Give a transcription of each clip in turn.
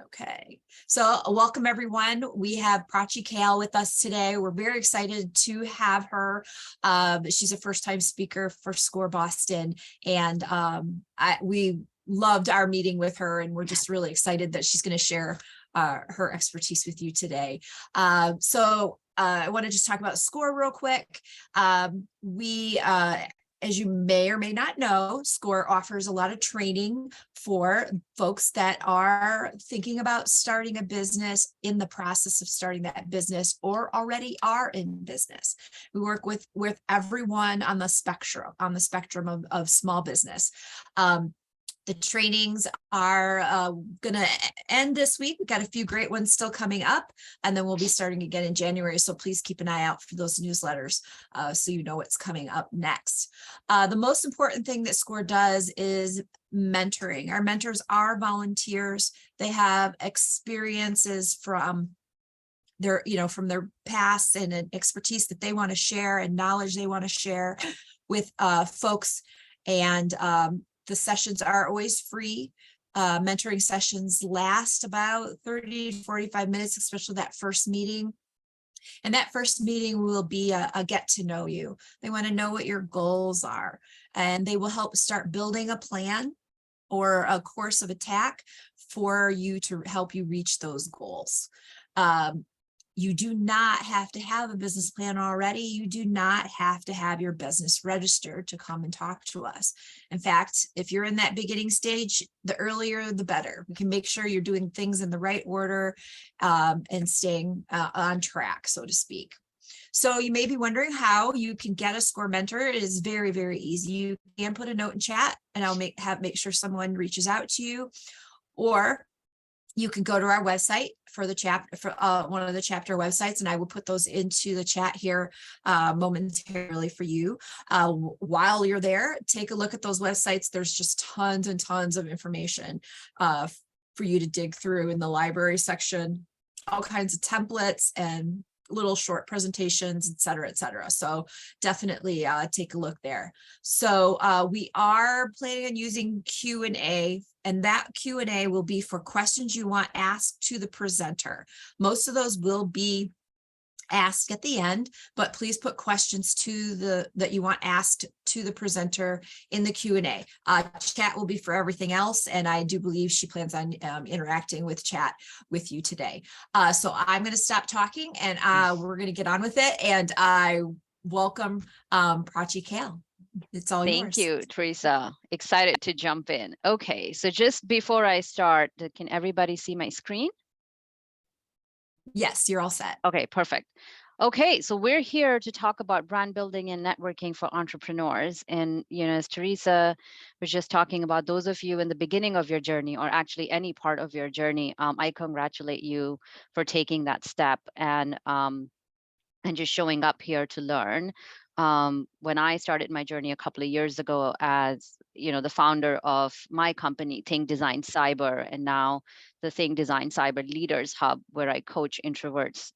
Okay, so welcome everyone. We have Prachi Kale with us today. We're very excited to have her. She's a first-time speaker for SCORE Boston, and we loved our meeting with her, and we're just really excited that she's going to share her expertise with you today. I want to just talk about SCORE real quick. As you may or may not know, SCORE offers a lot of training for folks that are thinking about starting a business, in the process of starting that business, or already are in business. We work with everyone on the spectrum of small business. The trainings are going to end this week. We've got a few great ones still coming up, and then we'll be starting again in January. So please keep an eye out for those newsletters so you know what's coming up next. The most important thing that SCORE does is mentoring. Our mentors are volunteers. They have experiences from their past and an expertise that they want to share and knowledge they want to share with folks. And the sessions are always free. Mentoring sessions last about 30 to 45 minutes, especially that first meeting. And that first meeting will be a get to know you. They want to know what your goals are, and they will help start building a plan or a course of attack for you to help you reach those goals. You do not have to have a business plan already. You do not have to have your business registered to come and talk to us. In fact, if you're in that beginning stage, the earlier, the better. We can make sure you're doing things in the right order and staying on track, so to speak. So you may be wondering how you can get a SCORE mentor. It is very, very easy. You can put a note in chat, and I'll make sure someone reaches out to you, or you can go to our website for the chapter, for one of the chapter websites, and I will put those into the chat here momentarily for you. While you're there, take a look at those websites. There's just tons and tons of information for you to dig through in the library section, all kinds of templates and little short presentations, et cetera, et cetera. So definitely take a look there. So we are planning on using Q&A, and that Q&A will be for questions you want asked to the presenter. Most of those will be asked at the end, but please put questions that you want asked to the presenter in the Q&A. Chat will be for everything else, and I do believe she plans on interacting with chat with you today. So I'm going to stop talking, and we're going to get on with it. And I welcome Prachi Kale. It's all yours. Thank you, Teresa. Excited to jump in. Okay, so just before I start, can everybody see my screen? Yes, you're all set. Okay, perfect. Okay, so we're here to talk about brand building and networking for entrepreneurs. And, as Teresa was just talking about, those of you in the beginning of your journey, or actually any part of your journey, I congratulate you for taking that step and just showing up here to learn. When I started my journey a couple of years ago as, the founder of my company, Think Design Cyber, and now the Think Design Cyber Leaders Hub, where I coach introverts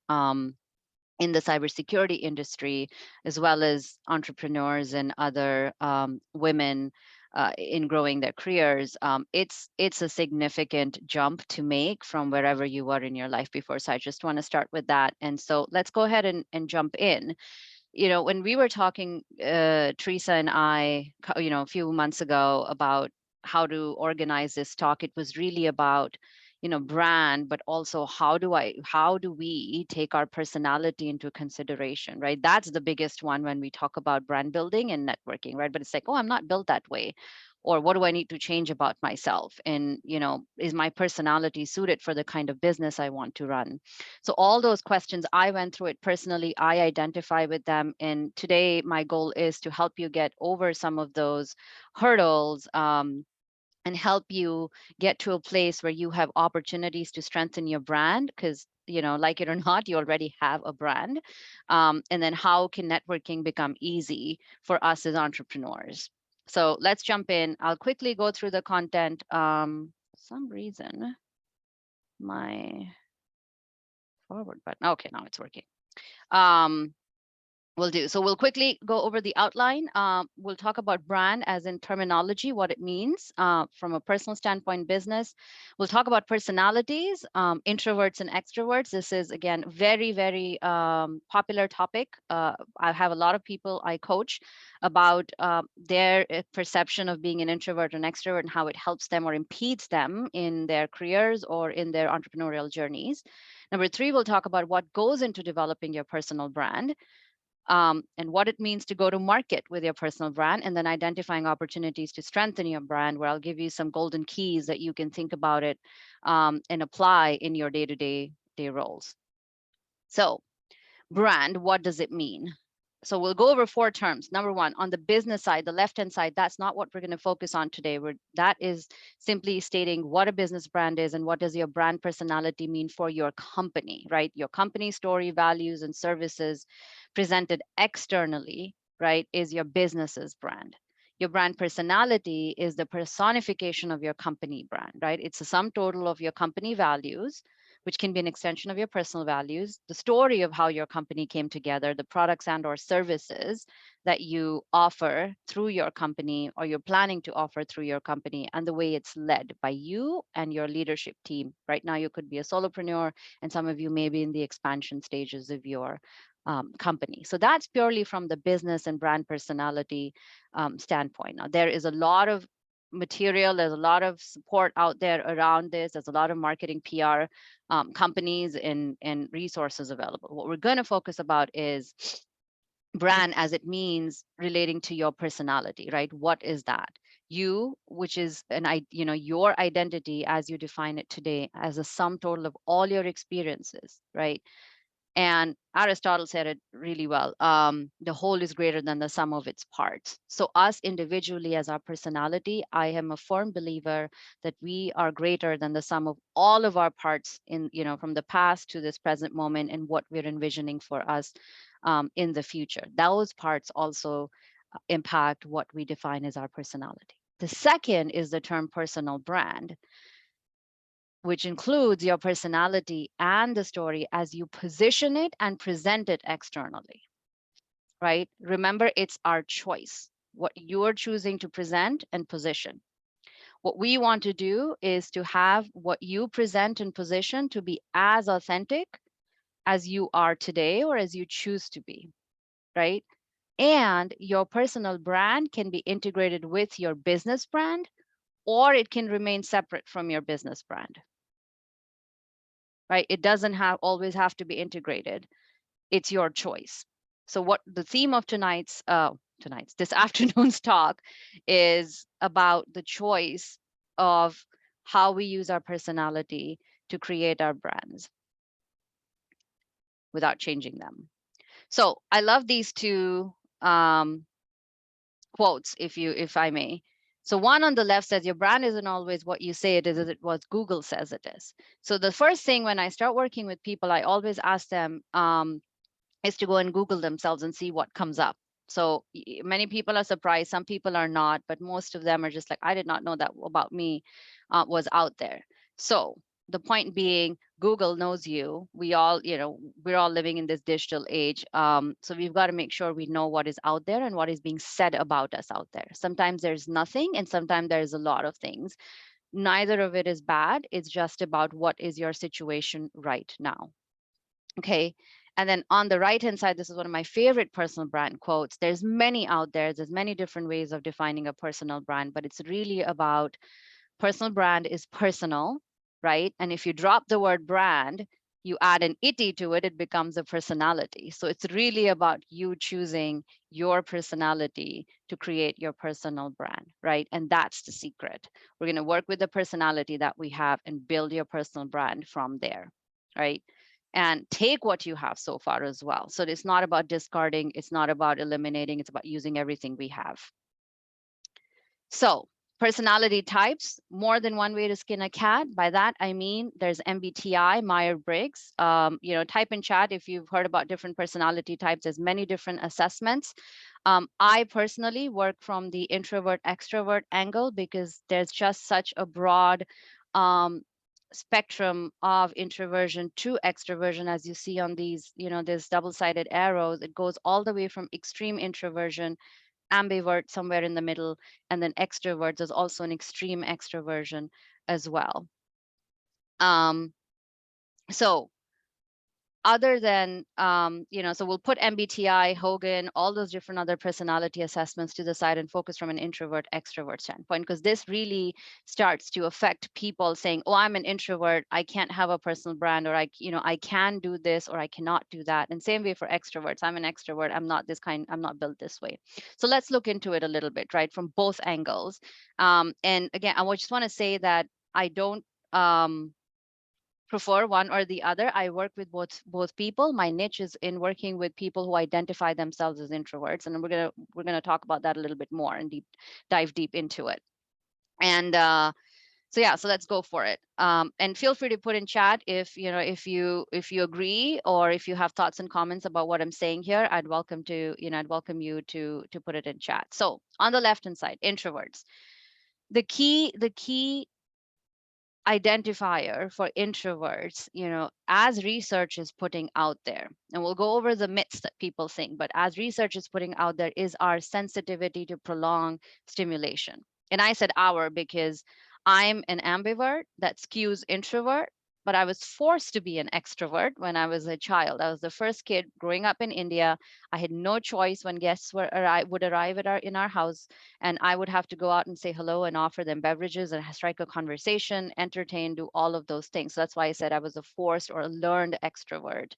in the cybersecurity industry, as well as entrepreneurs and other women in growing their careers. It's a significant jump to make from wherever you were in your life before. So I just want to start with that. And so let's go ahead and jump in. When we were talking, Teresa and I, a few months ago about how to organize this talk, it was really about, brand, but also how do we take our personality into consideration, right? That's the biggest one when we talk about brand building and networking, right? But it's like, oh, I'm not built that way. Or what do I need to change about myself? And, is my personality suited for the kind of business I want to run? So all those questions, I went through it personally, I identify with them. And today my goal is to help you get over some of those hurdles, and help you get to a place where you have opportunities to strengthen your brand, because like it or not, you already have a brand. And then how can networking become easy for us as entrepreneurs? So let's jump in. I'll quickly go through the content. For some reason, my forward button. Okay, now it's working. Will do. So we'll quickly go over the outline. We'll talk about brand as in terminology, what it means from a personal standpoint, business. We'll talk about personalities, introverts and extroverts. This is, again, very, very popular topic. I have a lot of people I coach about their perception of being an introvert or an extrovert and how it helps them or impedes them in their careers or in their entrepreneurial journeys. Number three, we'll talk about what goes into developing your personal brand. And what it means to go to market with your personal brand, and then identifying opportunities to strengthen your brand, where I'll give you some golden keys that you can think about it and apply in your day-to-day roles. So brand, what does it mean? So we'll go over 4 terms. Number one, on the business side, the left-hand side, that's not what we're going to focus on today. That is simply stating what a business brand is and what does your brand personality mean for your company, right? Your company story, values, and services presented externally, right, is your business's brand. Your brand personality is the personification of your company brand, right? It's a sum total of your company values, which can be an extension of your personal values, the story of how your company came together, the products and or services that you offer through your company or you're planning to offer through your company, and the way it's led by you and your leadership team. Right now, you could be a solopreneur, and some of you may be in the expansion stages of your company. So that's purely from the business and brand personality standpoint. Now, there is a lot of material, there's a lot of support out there around this. There's a lot of marketing PR companies and resources available. What we're going to focus about is brand as it means relating to your personality, right? What is that? You, which is your identity as you define it today, as a sum total of all your experiences, right? And Aristotle said it really well. The whole is greater than the sum of its parts. So us individually as our personality, I am a firm believer that we are greater than the sum of all of our parts in, from the past to this present moment and what we're envisioning for us in the future. Those parts also impact what we define as our personality. The second is the term personal brand, which includes your personality and the story as you position it and present it externally, right? Remember, it's our choice, what you're choosing to present and position. What we want to do is to have what you present and position to be as authentic as you are today or as you choose to be, right? And your personal brand can be integrated with your business brand, or it can remain separate from your business brand. Right? It doesn't always have to be integrated. It's your choice. So what the theme of this afternoon's talk is about the choice of how we use our personality to create our brands without changing them. So I love these 2 quotes, if I may. So one on the left says, your brand isn't always what you say it is, it what Google says it is. So the first thing when I start working with people, I always ask them is to go and Google themselves and see what comes up. So many people are surprised, some people are not, but most of them are just like, I did not know that about me was out there. So the point being, Google knows you. We all, we're all living in this digital age. So we've got to make sure we know what is out there and what is being said about us out there. Sometimes there's nothing, and sometimes there's a lot of things. Neither of it is bad. It's just about what is your situation right now. Okay. And then on the right-hand side, this is one of my favorite personal brand quotes. There's many out there. There's many different ways of defining a personal brand, but it's really about personal brand is personal, right? And if you drop the word brand, you add an itty to it, it becomes a personality. So it's really about you choosing your personality to create your personal brand, right? And that's the secret. We're going to work with the personality that we have and build your personal brand from there, right? And take what you have so far as well. So it's not about discarding, it's not about eliminating, it's about using everything we have. So personality types, more than one way to skin a cat. By that, I mean, there's MBTI, Myers-Briggs. Type in chat if you've heard about different personality types. There's many different assessments. I personally work from the introvert extrovert angle because there's just such a broad spectrum of introversion to extroversion, as you see on these, there's double-sided arrows. It goes all the way from extreme introversion, ambivert somewhere in the middle, and then extroverts is also an extreme extroversion as well. So other than, so we'll put MBTI, Hogan, all those different other personality assessments to the side and focus from an introvert extrovert standpoint, because this really starts to affect people saying, oh, I'm an introvert, I can't have a personal brand, or I can do this or I cannot do that. And same way for extroverts, I'm an extrovert, I'm not this kind, I'm not built this way. So let's look into it a little bit, right, from both angles. And again, I just want to say that I don't prefer one or the other. I work with both people. My niche is in working with people who identify themselves as introverts, and we're gonna talk about that a little bit more and dive deep into it. And so yeah, so let's go for it. And feel free to put in chat if you agree, or if you have thoughts and comments about what I'm saying here. I'd welcome you to put it in chat. So on the left hand side, introverts. The key identifier for introverts, as research is putting out there, and we'll go over the myths that people think, but as research is putting out there, is our sensitivity to prolonged stimulation. And I said our because I'm an ambivert that skews introvert, but I was forced to be an extrovert when I was a child. I was the first kid growing up in India. I had no choice when guests would arrive in our house, and I would have to go out and say hello and offer them beverages and strike a conversation, entertain, do all of those things. So that's why I said I was a forced or a learned extrovert.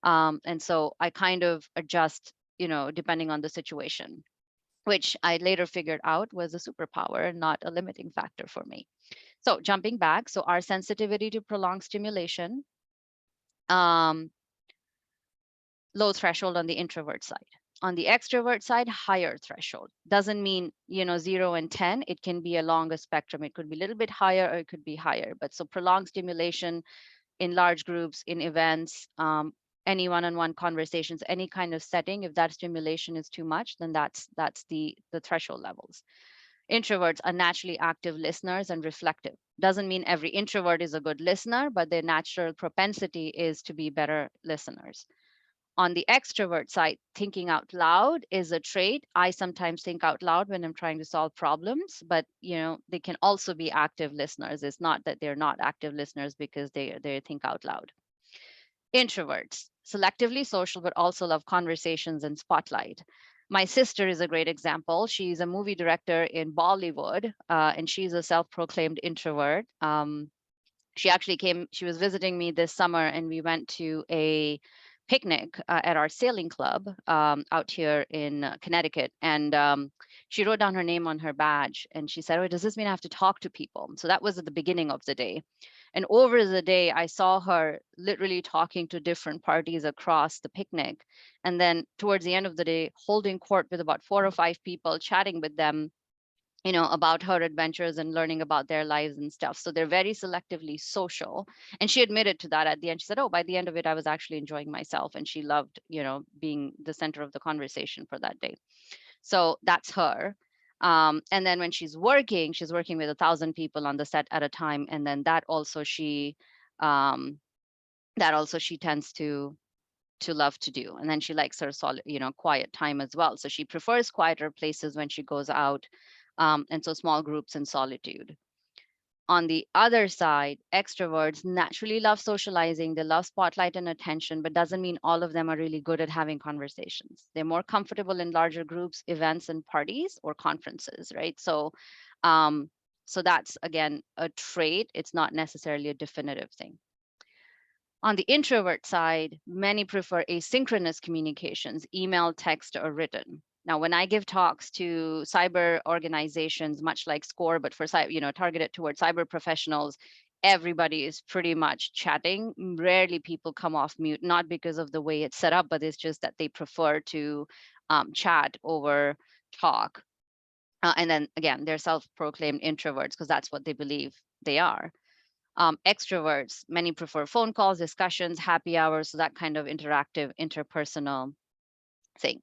And so I kind of adjust, depending on the situation, which I later figured out was a superpower and not a limiting factor for me. So jumping back, so our sensitivity to prolonged stimulation, low threshold on the introvert side. On the extrovert side, higher threshold. Doesn't mean, 0 and 10. It can be a longer spectrum. It could be a little bit higher or it could be higher. But so prolonged stimulation in large groups, in events, any one-on-one conversations, any kind of setting, if that stimulation is too much, then that's the threshold levels. Introverts are naturally active listeners and reflective. Doesn't mean every introvert is a good listener, but their natural propensity is to be better listeners. On the extrovert side, thinking out loud is a trait. I sometimes think out loud when I'm trying to solve problems, but they can also be active listeners. It's not that they're not active listeners because they think out loud. Introverts, selectively social, but also love conversations and spotlight. My sister is a great example. She's a movie director in Bollywood, and she's a self-proclaimed introvert. She was visiting me this summer, and we went to a picnic at our sailing club out here in Connecticut. And she wrote down her name on her badge, and she said, oh, does this mean I have to talk to people? So that was at the beginning of the day. And over the day, I saw her literally talking to different parties across the picnic. And then towards the end of the day, holding court with about 4 or 5 people, chatting with them, about her adventures and learning about their lives and stuff. So they're very selectively social. And she admitted to that at the end. She said, oh, by the end of it, I was actually enjoying myself. And she loved, being the center of the conversation for that day. So that's her. And then when she's working with 1,000 people on the set at a time. And then that also she tends to love to do. And then she likes her solid, quiet time as well. So she prefers quieter places when she goes out. And so small groups and solitude. On the other side, extroverts naturally love socializing. They love spotlight and attention, but doesn't mean all of them are really good at having conversations. They're more comfortable in larger groups, events, and parties or conferences, right? So, so that's, again, a trait. It's not necessarily a definitive thing. On the introvert side, many prefer asynchronous communications, email, text, or written. Now, when I give talks to cyber organizations, much like SCORE, but for targeted towards cyber professionals, everybody is pretty much chatting. Rarely people come off mute, not because of the way it's set up, but it's just that they prefer to chat over talk. And then again, they're self-proclaimed introverts because that's what they believe they are. Extroverts, many prefer phone calls, discussions, happy hours, so that kind of interactive, interpersonal thing.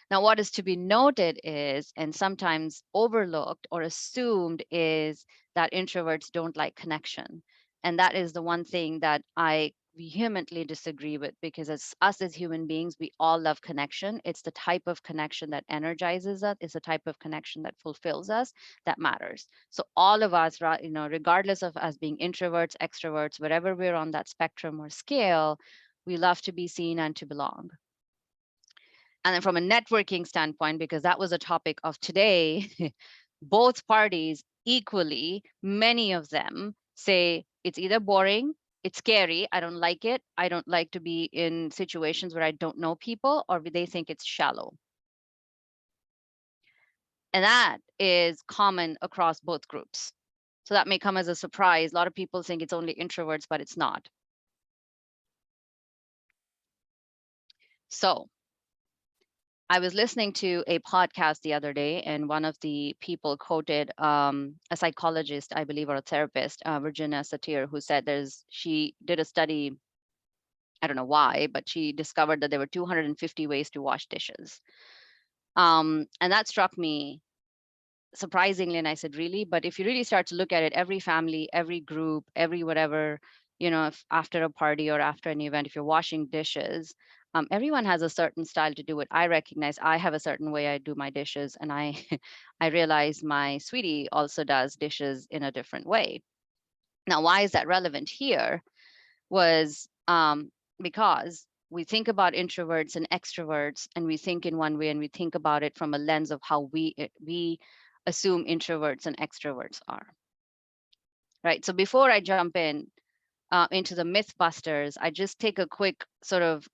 Now, what is to be noted is, and sometimes overlooked or assumed, is that introverts don't like connection. And that is the one thing that I vehemently disagree with, because as us as human beings, we all love connection. It's the type of connection that energizes us. It's the type of connection that fulfills us that matters. So all of us, regardless of us being introverts, extroverts, wherever we're on that spectrum or scale, we love to be seen and to belong. And then from a networking standpoint, because that was a topic of today, both parties equally, many of them say it's either boring, it's scary, I don't like it, I don't like to be in situations where I don't know people, or they think it's shallow. And that is common across both groups. So that may come as a surprise. A lot of people think it's only introverts, but it's not. So I was listening to a podcast the other day, and one of the people quoted a psychologist, I believe, or a therapist, Virginia Satir, who said she did a study, I don't know why, but she discovered that there were 250 ways to wash dishes. And that struck me surprisingly, and I said, really? But if you really start to look at it, every family, every group, every whatever, if after a party or after an event, if you're washing dishes, everyone has a certain style to do it. I recognize I have a certain way I do my dishes, and I I realize my sweetie also does dishes in a different way. Now, why is that relevant here? Was because we think about introverts and extroverts, and we think in one way, and we think about it from a lens of how we assume introverts and extroverts are. Right. So before I jump into the Mythbusters, I just take a quick sort of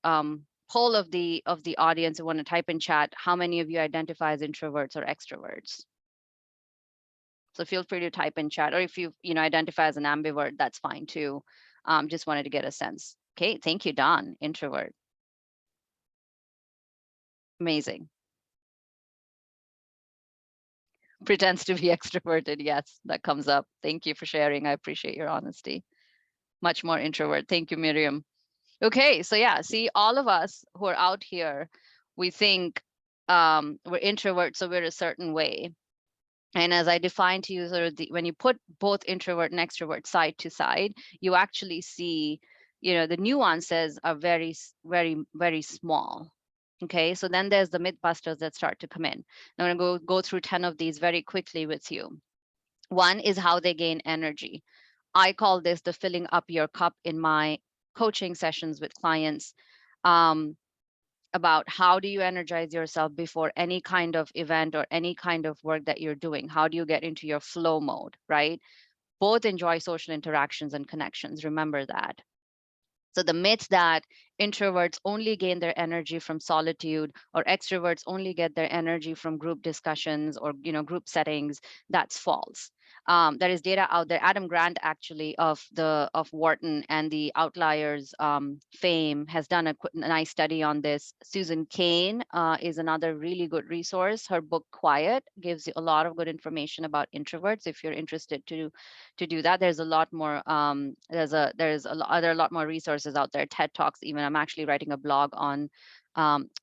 poll of the audience who want to type in chat. How many of you identify as introverts or extroverts? So feel free to type in chat, or if you identify as an ambivert, that's fine too. Just wanted to get a sense. Okay, thank you, Don. Introvert. Amazing. Pretends to be extroverted. Yes, that comes up. Thank you for sharing. I appreciate your honesty. Much more introvert. Thank you, Miriam. Okay, so yeah, see, all of us who are out here, we think we're introverts, so we're a certain way. And as I defined to you, sort of when you put both introvert and extrovert side to side, you actually see, the nuances are very, very, very small. Okay, so then there's the Mythbusters that start to come in. I'm going to go through 10 of these very quickly with you. One is how they gain energy. I call this the filling up your cup in my coaching sessions with clients. About how do you energize yourself before any kind of event or any kind of work that you're doing? How do you get into your flow mode, right? Both enjoy social interactions and connections. Remember that. So the myth that introverts only gain their energy from solitude, or extroverts only get their energy from group discussions or group settings, that's false. There is data out there. Adam Grant, actually, of Wharton and the Outliers fame, has done a nice study on this. Susan Cain is another really good resource. Her book Quiet gives you a lot of good information about introverts if you're interested to do that. There's a lot more. There are a lot more resources out there. TED Talks, even. I'm actually writing a blog on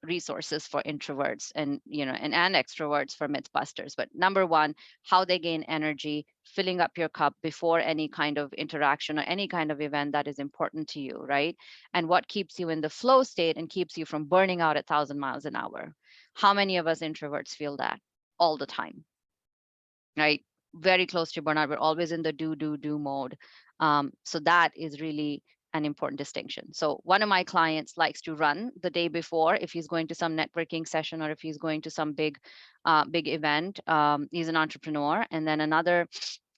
resources for introverts and extroverts for Mythbusters. But number one, how they gain energy, filling up your cup before any kind of interaction or any kind of event that is important to you, right? And what keeps you in the flow state and keeps you from burning out at 1,000 miles an hour. How many of us introverts feel that all the time, right? Very close to burnout. We're always in the do mode. So that is really an important distinction. So one of my clients likes to run the day before if he's going to some networking session or if he's going to some big event. He's an entrepreneur. And then another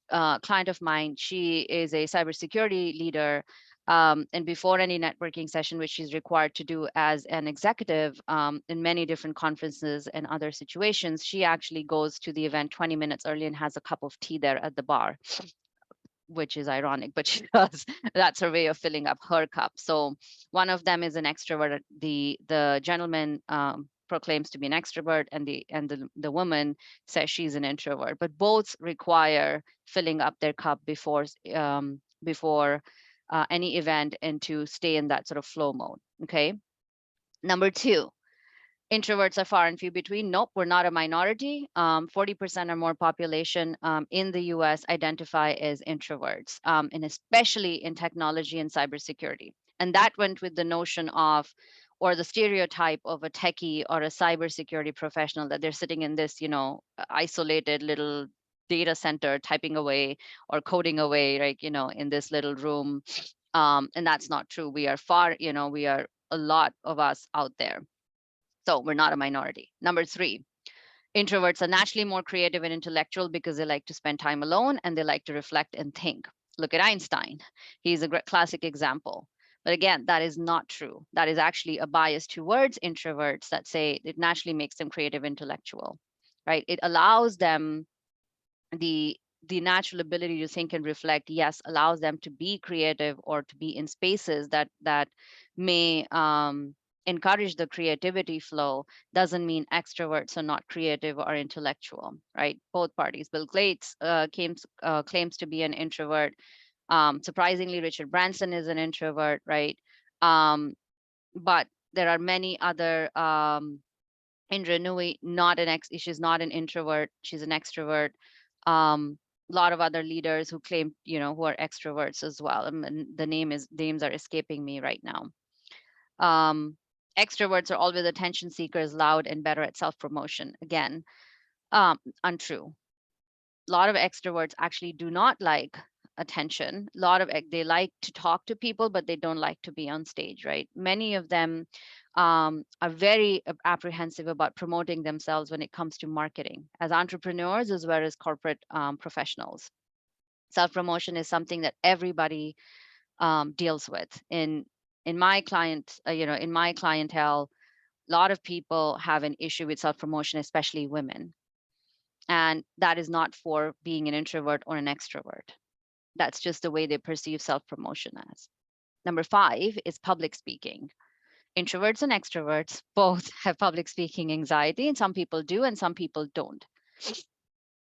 client of mine, she is a cybersecurity leader. And before any networking session, which she's required to do as an executive in many different conferences and other situations, she actually goes to the event 20 minutes early and has a cup of tea there at the bar, which is ironic, but she does. That's her way of filling up her cup. So one of them is an extrovert. The gentleman proclaims to be an extrovert, and the woman says she's an introvert. But both require filling up their cup before any event, and to stay in that sort of flow mode. Okay. Number two, Introverts are far and few between. Nope, we're not a minority. 40% or more population in the US identify as introverts, and especially in technology and cybersecurity. And that went with the notion of, or the stereotype of a techie or a cybersecurity professional, that they're sitting in this, isolated little data center typing away or coding away, right, in this little room. And that's not true. We are far, we are a lot of us out there. So we're not a minority. Number 3, introverts are naturally more creative and intellectual because they like to spend time alone and they like to reflect and think. Look at Einstein. He's a great classic example. But again, that is not true. That is actually a bias towards introverts that say it naturally makes them creative, intellectual, right? It allows them the natural ability to think and reflect, yes, allows them to be creative or to be in spaces that may encourage the creativity flow. Doesn't mean extroverts are not creative or intellectual, right? Both parties. Bill Gates claims to be an introvert. Surprisingly, Richard Branson is an introvert, right? But there are many other, Indra Nui, she's not an introvert, she's an extrovert. A lot of other leaders who claim, who are extroverts as well. And the names are escaping me right now. Extroverts are always attention seekers, loud, and better at self-promotion. Again, untrue. A lot of extroverts actually do not like attention. They like to talk to people, but they don't like to be on stage, right? Many of them are very apprehensive about promoting themselves when it comes to marketing, as entrepreneurs as well as corporate professionals. Self-promotion is something that everybody deals with. In my in my clientele, a lot of people have an issue with self-promotion, especially women. And that is not for being an introvert or an extrovert. That's just the way they perceive self-promotion as. Number 5 is public speaking. Introverts and extroverts both have public speaking anxiety, and some people do and some people don't.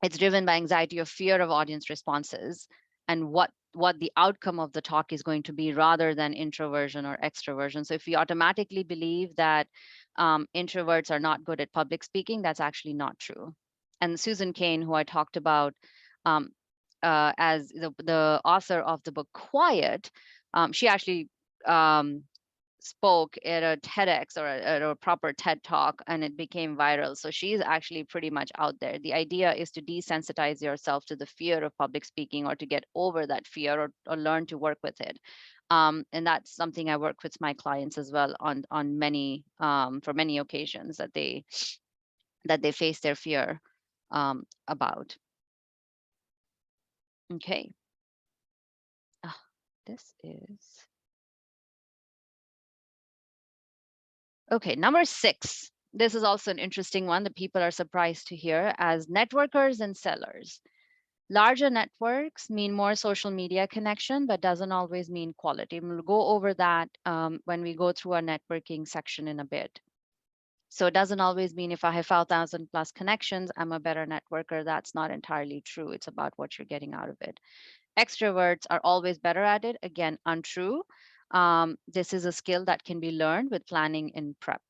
It's driven by anxiety or fear of audience responses and what the outcome of the talk is going to be, rather than introversion or extroversion. So if you automatically believe that introverts are not good at public speaking, that's actually not true. And Susan Cain, who I talked about as the author of the book Quiet, she actually spoke at a TEDx or at a proper TED talk, and it became viral. So she's actually pretty much out there. The idea is to desensitize yourself to the fear of public speaking, or to get over that fear, or learn to work with it. And that's something I work with my clients as well on many for many occasions that they face their fear about. Okay. This is okay. Number 6. This is also an interesting one that people are surprised to hear, as networkers and sellers. Larger networks mean more social media connection, but doesn't always mean quality. And we'll go over that when we go through our networking section in a bit. So it doesn't always mean if I have 5,000 plus connections, I'm a better networker. That's not entirely true. It's about what you're getting out of it. Extroverts are always better at it. Again, untrue. This is a skill that can be learned with planning and prep.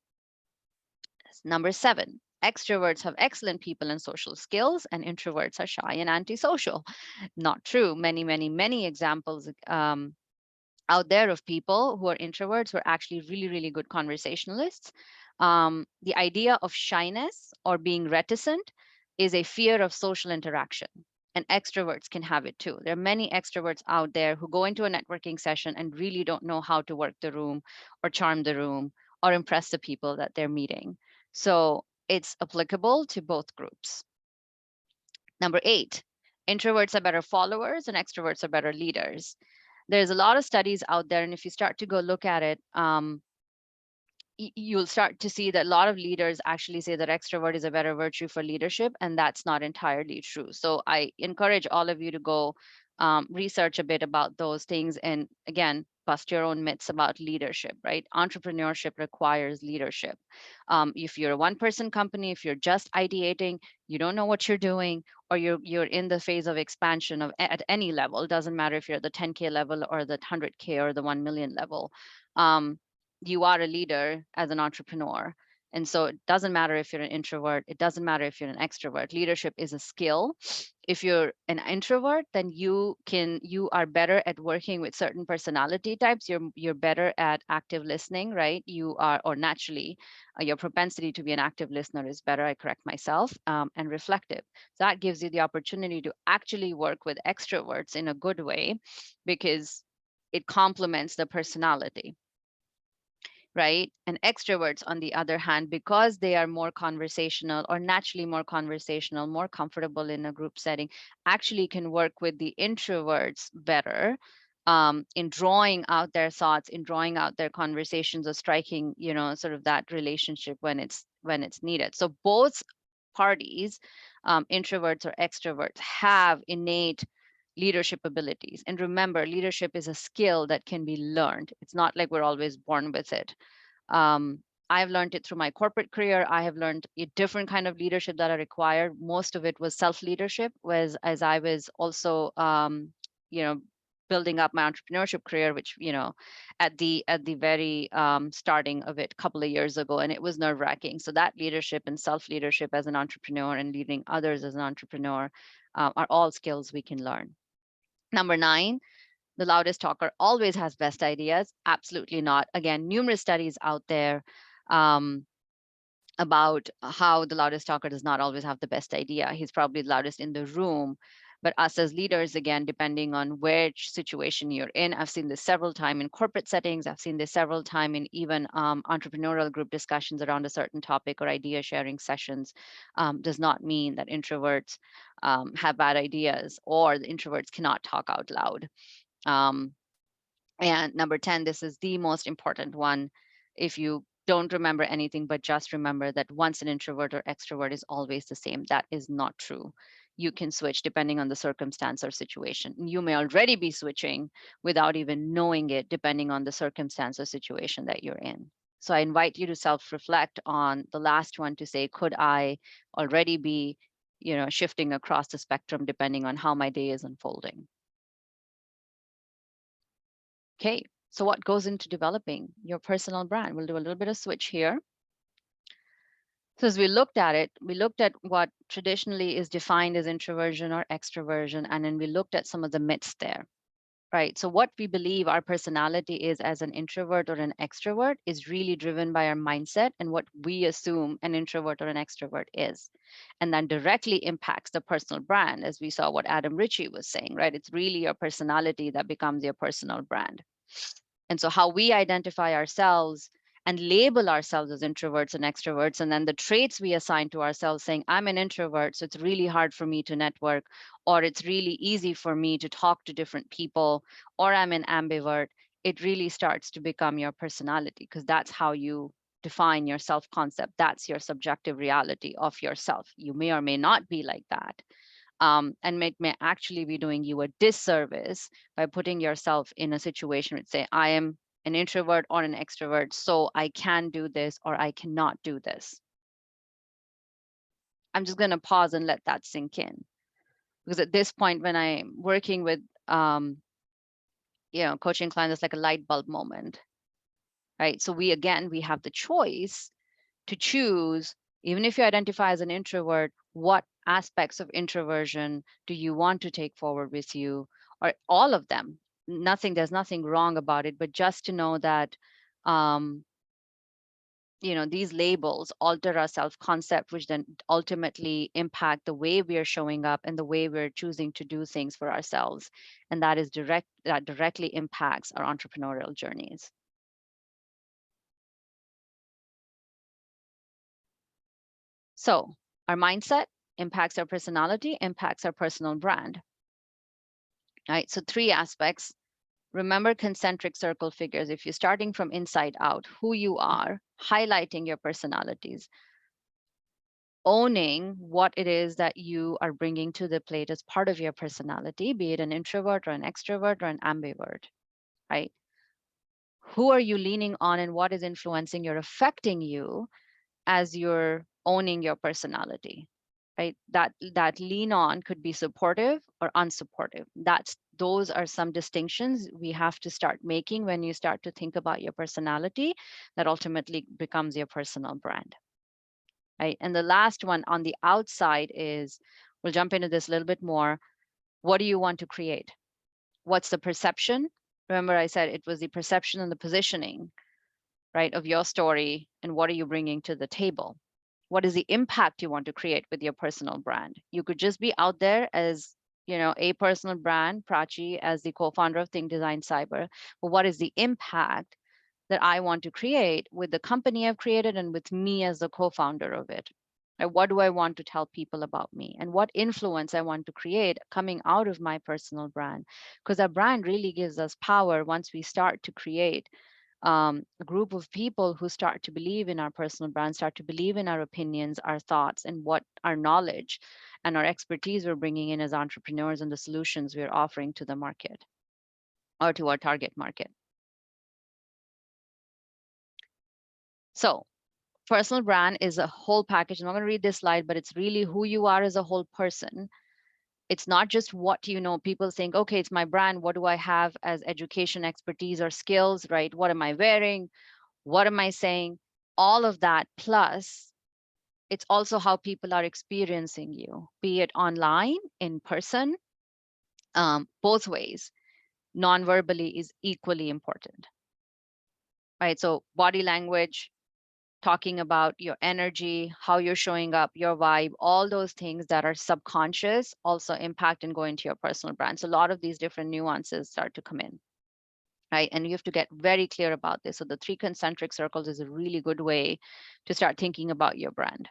Number 7, extroverts have excellent people and social skills, and introverts are shy and antisocial. Not true. Many, many, many examples out there of people who are introverts who are actually really, really good conversationalists. The idea of shyness or being reticent is a fear of social interaction. And extroverts can have it too. There are many extroverts out there who go into a networking session and really don't know how to work the room or charm the room or impress the people that they're meeting. So it's applicable to both groups. Number 8, introverts are better followers and extroverts are better leaders. There's a lot of studies out there, and if you start to go look at it, you'll start to see that a lot of leaders actually say that extrovert is a better virtue for leadership, and that's not entirely true. So I encourage all of you to go research a bit about those things, and again, bust your own myths about leadership, right? Entrepreneurship requires leadership. If you're a one-person company, if you're just ideating, you don't know what you're doing, or you're in the phase of expansion at any level, it doesn't matter if you're at the 10K level or the 100K or the 1 million level. You are a leader as an entrepreneur, And so it doesn't matter if you're an introvert, it doesn't matter if you're an extrovert. Leadership is a skill. If you're an introvert, then you are better at working with certain personality types. You're better at active listening, right? You are, or naturally, your propensity to be an active listener is better. I correct myself, and reflective. So that gives you the opportunity to actually work with extroverts in a good way, because it complements the personality, right? And extroverts, on the other hand, because they are more conversational, or naturally more conversational, more comfortable in a group setting, actually can work with the introverts better, in drawing out their thoughts, in drawing out their conversations, or striking, sort of that relationship when it's needed. So both parties, introverts or extroverts, have innate leadership abilities. And remember, leadership is a skill that can be learned. It's not like we're always born with it. I've learned it through my corporate career. I have learned a different kind of leadership that I required. Most of it was self-leadership, as I was also, building up my entrepreneurship career, which, at the very starting of it a couple of years ago, and it was nerve-wracking. So that leadership and self-leadership as an entrepreneur, and leading others as an entrepreneur, are all skills we can learn. Number 9, the loudest talker always has best ideas. Absolutely not. Again, numerous studies out there, about how the loudest talker does not always have the best idea. He's probably the loudest in the room. But us as leaders, again, depending on which situation you're in, I've seen this several times in corporate settings. I've seen this several times in even entrepreneurial group discussions around a certain topic, or idea sharing sessions. Does not mean that introverts have bad ideas, or the introverts cannot talk out loud. And number 10, this is the most important one. If you don't remember anything, but just remember that once an introvert or extrovert is always the same, that is not true. You can switch depending on the circumstance or situation. You may already be switching without even knowing it, depending on the circumstance or situation that you're in. So I invite you to self-reflect on the last one, to say, could I already be, shifting across the spectrum depending on how my day is unfolding? Okay, so what goes into developing your personal brand? We'll do a little bit of switch here. So as we looked at it, we looked at what traditionally is defined as introversion or extroversion, and then we looked at some of the myths there, right? So what we believe our personality is as an introvert or an extrovert is really driven by our mindset and what we assume an introvert or an extrovert is. And that directly impacts the personal brand, as we saw what Adam Ritchie was saying, right? It's really your personality that becomes your personal brand. And so how we identify ourselves and label ourselves as introverts and extroverts, and then the traits we assign to ourselves, saying, I'm an introvert, so it's really hard for me to network, or it's really easy for me to talk to different people, or I'm an ambivert, it really starts to become your personality, because that's how you define your self-concept. That's your subjective reality of yourself. You may or may not be like that. And may actually be doing you a disservice by putting yourself in a situation where, say, I am an introvert or an extrovert, so I can do this or I cannot do this. I'm just going to pause and let that sink in, because at this point, when I'm working with, coaching clients, it's like a light bulb moment, right? So we have the choice to choose, even if you identify as an introvert, what aspects of introversion do you want to take forward with you, or all of them. There's nothing wrong about it, but just to know that, these labels alter our self-concept, which then ultimately impact the way we are showing up and the way we're choosing to do things for ourselves. And that directly impacts our entrepreneurial journeys. So our mindset impacts our personality, impacts our personal brand. All right, so 3 aspects. Remember concentric circle figures. If you're starting from inside out, who you are, highlighting your personalities, owning what it is that you are bringing to the plate as part of your personality, be it an introvert or an extrovert or an ambivert, right? Who are you leaning on and what is influencing or affecting you as you're owning your personality, right? That lean on could be supportive or unsupportive. That's those are some distinctions we have to start making when you start to think about your personality that ultimately becomes your personal brand. Right. And the last one on the outside is, we'll jump into this a little bit more. What do you want to create? What's the perception? Remember, I said it was the perception and the positioning, right, of your story, and what are you bringing to the table? What is the impact you want to create with your personal brand? You could just be out there as, a personal brand, Prachi, as the co-founder of Think Design Cyber. But what is the impact that I want to create with the company I've created and with me as the co-founder of it? And what do I want to tell people about me, and what influence I want to create coming out of my personal brand? Because our brand really gives us power once we start to create a group of people who start to believe in our personal brand, start to believe in our opinions, our thoughts, and what our knowledge and our expertise we're bringing in as entrepreneurs and the solutions we're offering to the market or to our target market. So personal brand is a whole package. I'm not going to read this slide, but it's really who you are as a whole person. It's not just what you know. People think, okay, it's my brand. What do I have as education, expertise, or skills, right? What am I wearing? What am I saying? All of that. Plus, it's also how people are experiencing you, be it online, in person, both ways. Non-verbally is equally important, right? So body language, talking about your energy, how you're showing up, your vibe, all those things that are subconscious also impact and go into your personal brand. So a lot of these different nuances start to come in, right? And you have to get very clear about this. So the 3 concentric circles is a really good way to start thinking about your brand.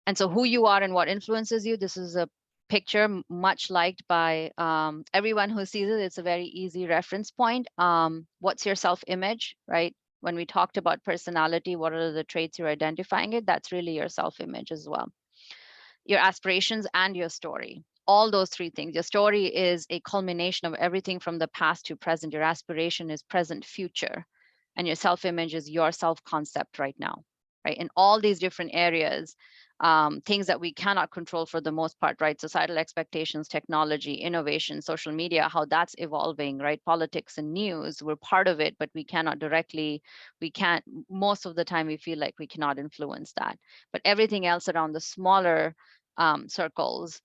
And so who you are and what influences you, this is a picture much liked by everyone who sees it. It's a very easy reference point. What's your self-image, right? When we talked about personality, what are the traits you're identifying it? That's really your self-image as well. Your aspirations and your story. All those 3 things. Your story is a culmination of everything from the past to present. Your aspiration is present, future. And your self-image is your self-concept right now, right? In all these different areas, things that we cannot control for the most part, right? Societal expectations, technology, innovation, social media, how that's evolving, right? Politics and news, we're part of it, but we cannot directly, most of the time we feel like we cannot influence that. But everything else around the smaller circles,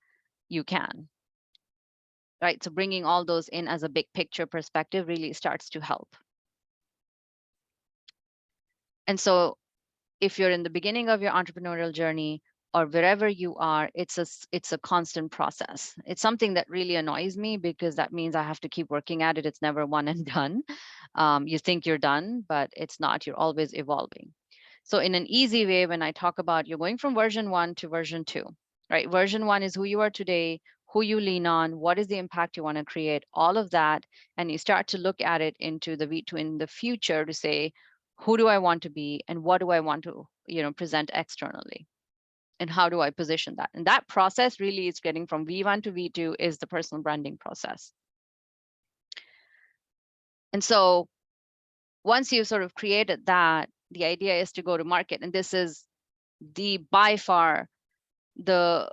you can, right? So bringing all those in as a big picture perspective really starts to help. And so if you're in the beginning of your entrepreneurial journey or wherever you are, it's a constant process. It's something that really annoys me because that means I have to keep working at it. It's never one and done. You think you're done, but it's not. You're always evolving. So in an easy way, when I talk about you're going from version 1 to version 2, right? Version 1 is who you are today, who you lean on, what is the impact you want to create, all of that. And you start to look at it into the V2 in the future to say, who do I want to be and what do I want to, present externally? And how do I position that? And that process really is getting from V1 to V2 is the personal branding process. And so once you've sort of created that, the idea is to go to market. And this is by far the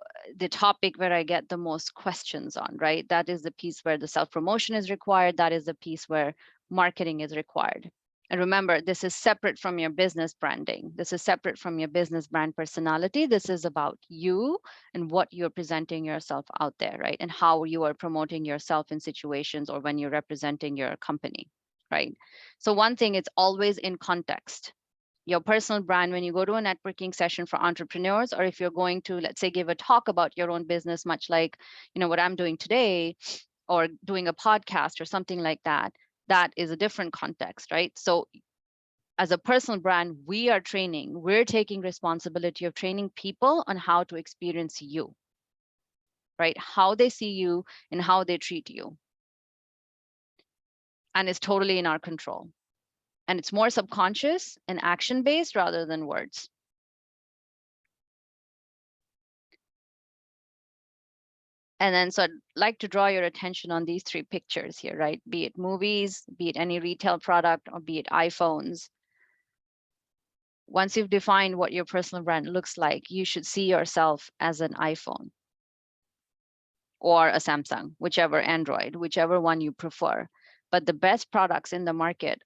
topic where I get the most questions on, right? That is the piece where the self-promotion is required. That is the piece where marketing is required. And remember, this is separate from your business branding. This is separate from your business brand personality. This is about you and what you're presenting yourself out there, right? And how you are promoting yourself in situations or when you're representing your company, right? So one thing, it's always in context. Your personal brand, when you go to a networking session for entrepreneurs, or if you're going to, let's say, give a talk about your own business, much like, what I'm doing today, or doing a podcast or something like that, that is a different context, right? So as a personal brand, we're taking responsibility of training people on how to experience you, right? How they see you and how they treat you. And it's totally in our control. And it's more subconscious and action-based rather than words. And then, so I'd like to draw your attention on these 3 pictures here, right? Be it movies, be it any retail product, or be it iPhones. Once you've defined what your personal brand looks like, you should see yourself as an iPhone. or a Samsung, whichever Android, whichever one you prefer. But the best products in the market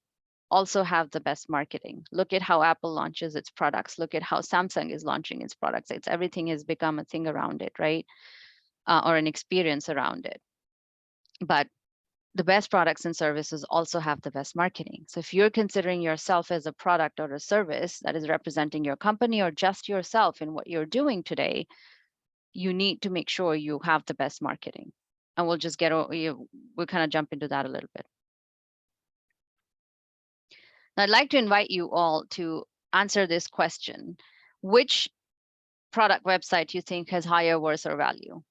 also have the best marketing. Look at how Apple launches its products. Look at how Samsung is launching its products. Everything has become a thing around it, right? Or an experience around it. But the best products and services also have the best marketing. So if you're considering yourself as a product or a service that is representing your company or just yourself in what you're doing today, you need to make sure you have the best marketing. And we'll just we'll kind of jump into that a little bit. Now, I'd like to invite you all to answer this question. Which product website you think has higher worth or value?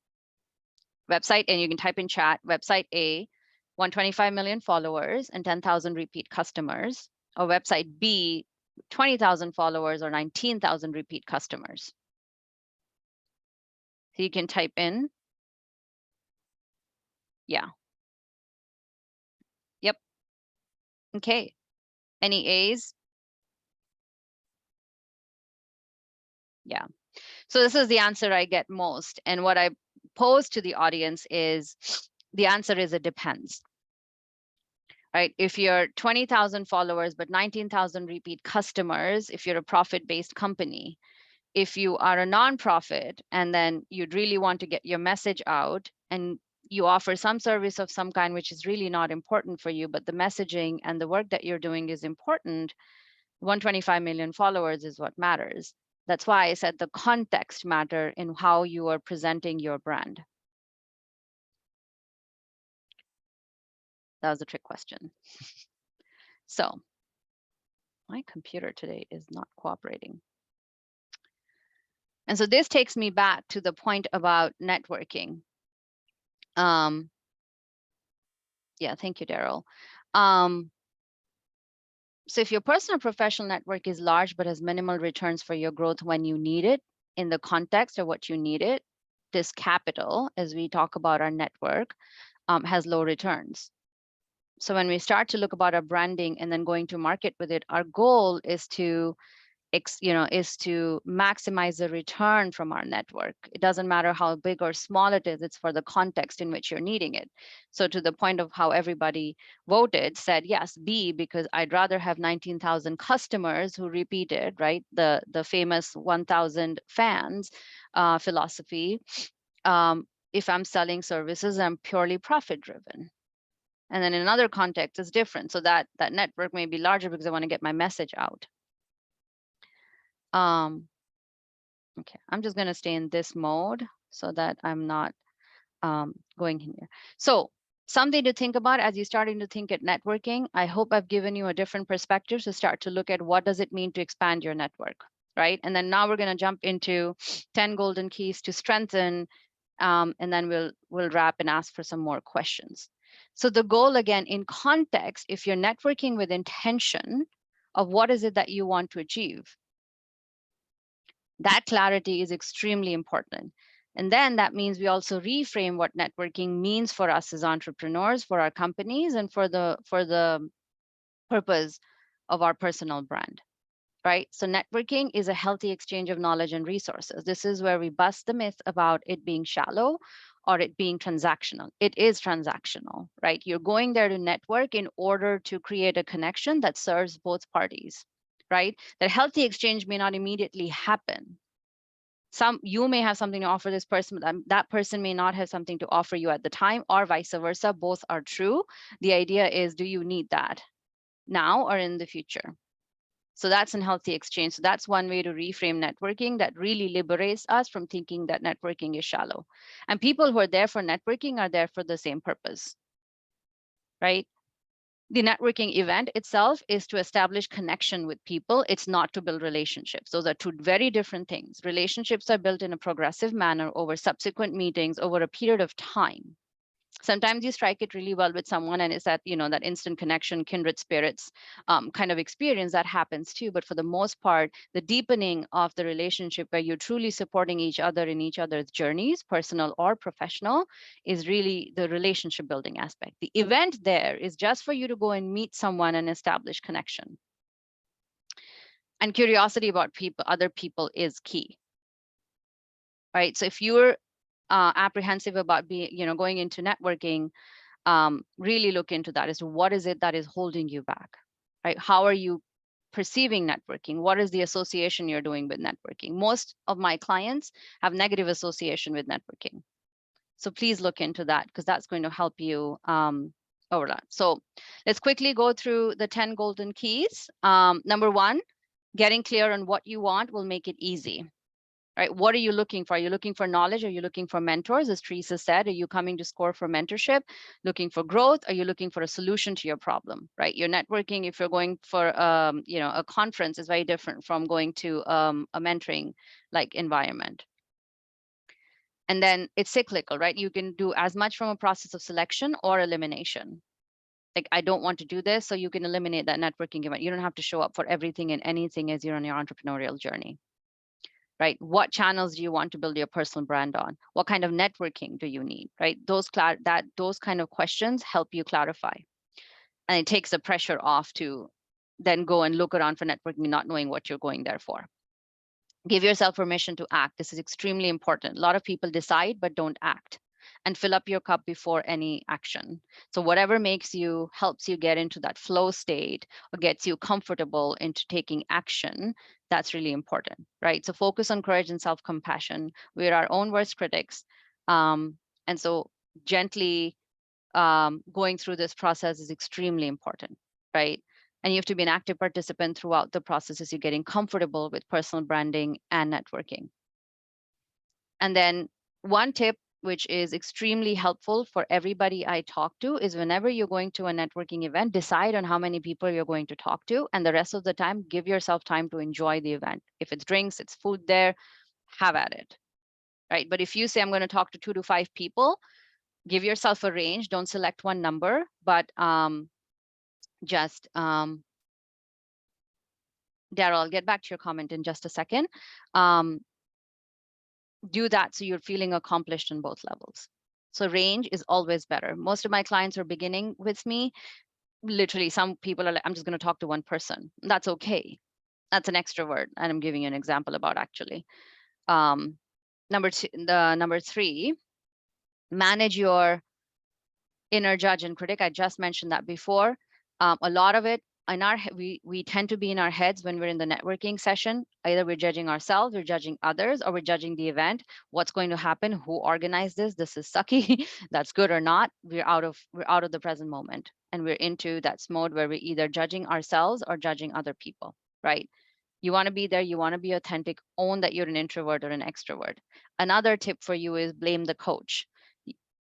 Website, and you can type in chat, website A, 125 million followers and 10,000 repeat customers, or website B, 20,000 followers or 19,000 repeat customers. So you can type in, yeah. Yep. Okay. Any A's? Yeah. So this is the answer I get most. And what I pose to the audience is, the answer is it depends. Right? If you're 20,000 followers, but 19,000 repeat customers, if you're a profit-based company, if you are a nonprofit and then you'd really want to get your message out and you offer some service of some kind, which is really not important for you, but the messaging and the work that you're doing is important, 125 million followers is what matters. That's why I said the context matter in how you are presenting your brand. That was a trick question. So my computer today is not cooperating. And so this takes me back to the point about networking. Yeah, thank you, Daryl. So if your personal professional network is large but has minimal returns for your growth when you need it, in the context of what you need it, this capital, as we talk about our network, has low returns. So when we start to look about our branding and then going to market with it, our goal is to maximize the return from our network. It doesn't matter how big or small it is, it's for the context in which you're needing it. So to the point of how everybody voted, said yes, B, because I'd rather have 19,000 customers who repeated, right? The famous 1,000 fans philosophy. If I'm selling services, I'm purely profit driven. And then in another context, it's different. So that network may be larger because I want to get my message out. Okay, I'm just going to stay in this mode so that I'm not going in here. So something to think about as you're starting to think at networking. I hope I've given you a different perspective to start to look at what does it mean to expand your network, right? And then now we're going to jump into 10 golden keys to strengthen, and then we'll wrap and ask for some more questions. So the goal, again, in context, if you're networking with intention of what is it that you want to achieve, that clarity is extremely important. And then that means we also reframe what networking means for us as entrepreneurs, for our companies, and for the purpose of our personal brand, right? So networking is a healthy exchange of knowledge and resources. This is where we bust the myth about it being shallow or it being transactional. It is transactional, right? You're going there to network in order to create a connection that serves both parties, right? That healthy exchange may not immediately happen. You may have something to offer this person, but that person may not have something to offer you at the time, or vice versa. Both are true. The idea is, do you need that now or in the future? So that's a healthy exchange. So that's one way to reframe networking that really liberates us from thinking that networking is shallow. And people who are there for networking are there for the same purpose, right? The networking event itself is to establish connection with people. It's not to build relationships. Those are two very different things. Relationships are built in a progressive manner over subsequent meetings over a period of time. Sometimes you strike it really well with someone and it's that, that instant connection, kindred spirits kind of experience that happens too. But for the most part, the deepening of the relationship where you're truly supporting each other in each other's journeys, personal or professional, is really the relationship building aspect. The event there is just for you to go and meet someone and establish connection. And curiosity about other people is key. Right? So if you're apprehensive about being, going into networking, really look into that as to what is it that is holding you back, right? How are you perceiving networking? What is the association you're doing with networking? Most of my clients have negative association with networking. So please look into that, because that's going to help you over that. So let's quickly go through the 10 golden keys. Number one, getting clear on what you want will make it easy. Right? What are you looking for? Are you looking for knowledge? Are you looking for mentors? As Teresa said, are you coming to SCORE for mentorship? Looking for growth? Are you looking for a solution to your problem? Right? Your networking, if you're going for a conference, is very different from going to a mentoring like environment. And then it's cyclical, right? You can do as much from a process of selection or elimination. Like, I don't want to do this, so you can eliminate that networking event. You don't have to show up for everything and anything as you're on your entrepreneurial journey. Right? What channels do you want to build your personal brand on? What kind of networking do you need? Right? Those kind of questions help you clarify. And it takes the pressure off to then go and look around for networking, not knowing what you're going there for. Give yourself permission to act. This is extremely important. A lot of people decide but don't act, and fill up your cup before any action. So whatever helps you get into that flow state or gets you comfortable into taking action, that's really important, right? So focus on courage and self-compassion. We're our own worst critics. And so gently going through this process is extremely important, right? And you have to be an active participant throughout the process as you're getting comfortable with personal branding and networking. And then one tip, which is extremely helpful for everybody I talk to, is whenever you're going to a networking event, decide on how many people you're going to talk to. And the rest of the time, give yourself time to enjoy the event. If it's drinks, it's food there, have at it, right? But if you say, I'm going to talk to 2 to 5 people, give yourself a range. Don't select one number, but just Daryl, I'll get back to your comment in just a second. Do that so you're feeling accomplished on both levels. So range is always better. Most of my clients are beginning with me. Literally, some people are like, I'm just going to talk to one person. That's okay. That's an extrovert. And I'm giving you an example about actually. Number 3, manage your inner judge and critic. I just mentioned that before. A lot of it we tend to be in our heads when we're in the networking session. Either we're judging ourselves, we're judging others, or we're judging the event. What's going to happen? Who organized this? This is sucky. That's good or not. We're out of the present moment, and we're into that mode where we're either judging ourselves or judging other people. Right? You want to be there. You want to be authentic. Own that you're an introvert or an extrovert. Another tip for you is blame the coach.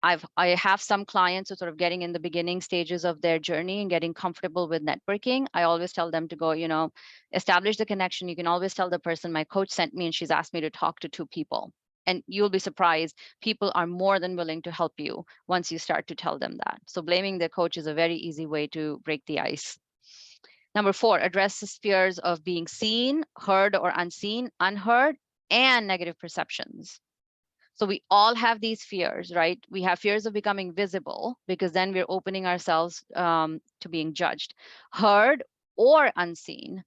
I have some clients who sort of getting in the beginning stages of their journey and getting comfortable with networking. I always tell them to go, establish the connection. You can always tell the person, my coach sent me and she's asked me to talk to 2 people. And you'll be surprised, people are more than willing to help you once you start to tell them that. So blaming the coach is a very easy way to break the ice. Number 4, address the fears of being seen, heard or unseen, unheard, and negative perceptions. So we all have these fears, right? We have fears of becoming visible because then we're opening ourselves to being judged, heard or unseen,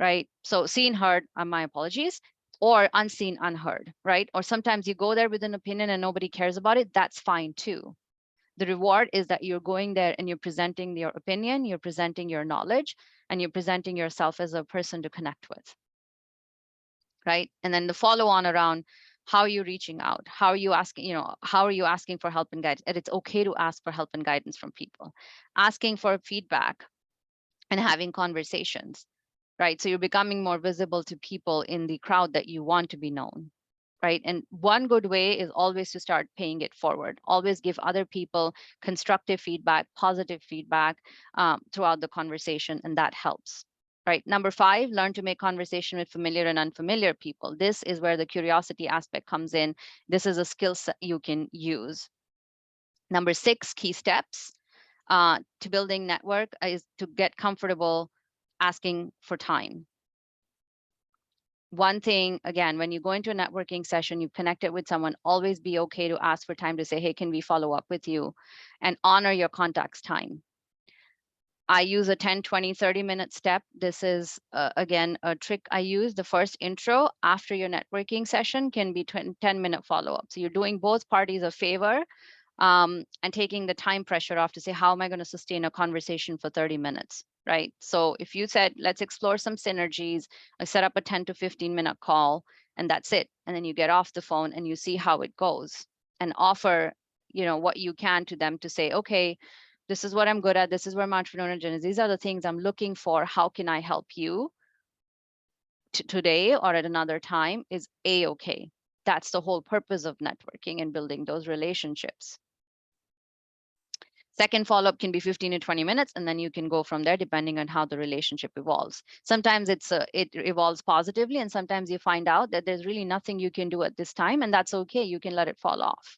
right? So seen, heard, my apologies, or unseen, unheard, right? Or sometimes you go there with an opinion and nobody cares about it. That's fine too. The reward is that you're going there and you're presenting your opinion, you're presenting your knowledge, and you're presenting yourself as a person to connect with, right? And then the follow on around, how are you reaching out? How are you asking, how are you asking for help and guidance? And it's okay to ask for help and guidance from people. Asking for feedback and having conversations, right? So you're becoming more visible to people in the crowd that you want to be known, right? And one good way is always to start paying it forward. Always give other people constructive feedback, positive feedback throughout the conversation, and that helps. Right. Number 5, learn to make conversation with familiar and unfamiliar people. This is where the curiosity aspect comes in. This is a skill set you can use. Number 6, key steps to building network is to get comfortable asking for time. One thing, again, when you go into a networking session, you've connected with someone, always be okay to ask for time to say, hey, can we follow up with you? And honor your contact's time. I use a 10, 20, 30-minute step. This is, again, a trick I use. The first intro after your networking session can be 10-minute follow-up. So you're doing both parties a favor, and taking the time pressure off to say, how am I going to sustain a conversation for 30 minutes, right? So if you said, let's explore some synergies, I set up a 10 to 15-minute call, and that's it. And then you get off the phone and you see how it goes, and offer, what you can to them to say, okay, this is what I'm good at. This is where my entrepreneurial journey is. These are the things I'm looking for. How can I help you today or at another time? Is A-okay. That's the whole purpose of networking and building those relationships. Second follow-up can be 15 to 20 minutes, and then you can go from there depending on how the relationship evolves. Sometimes it evolves positively, and sometimes you find out that there's really nothing you can do at this time, and that's okay. You can let it fall off,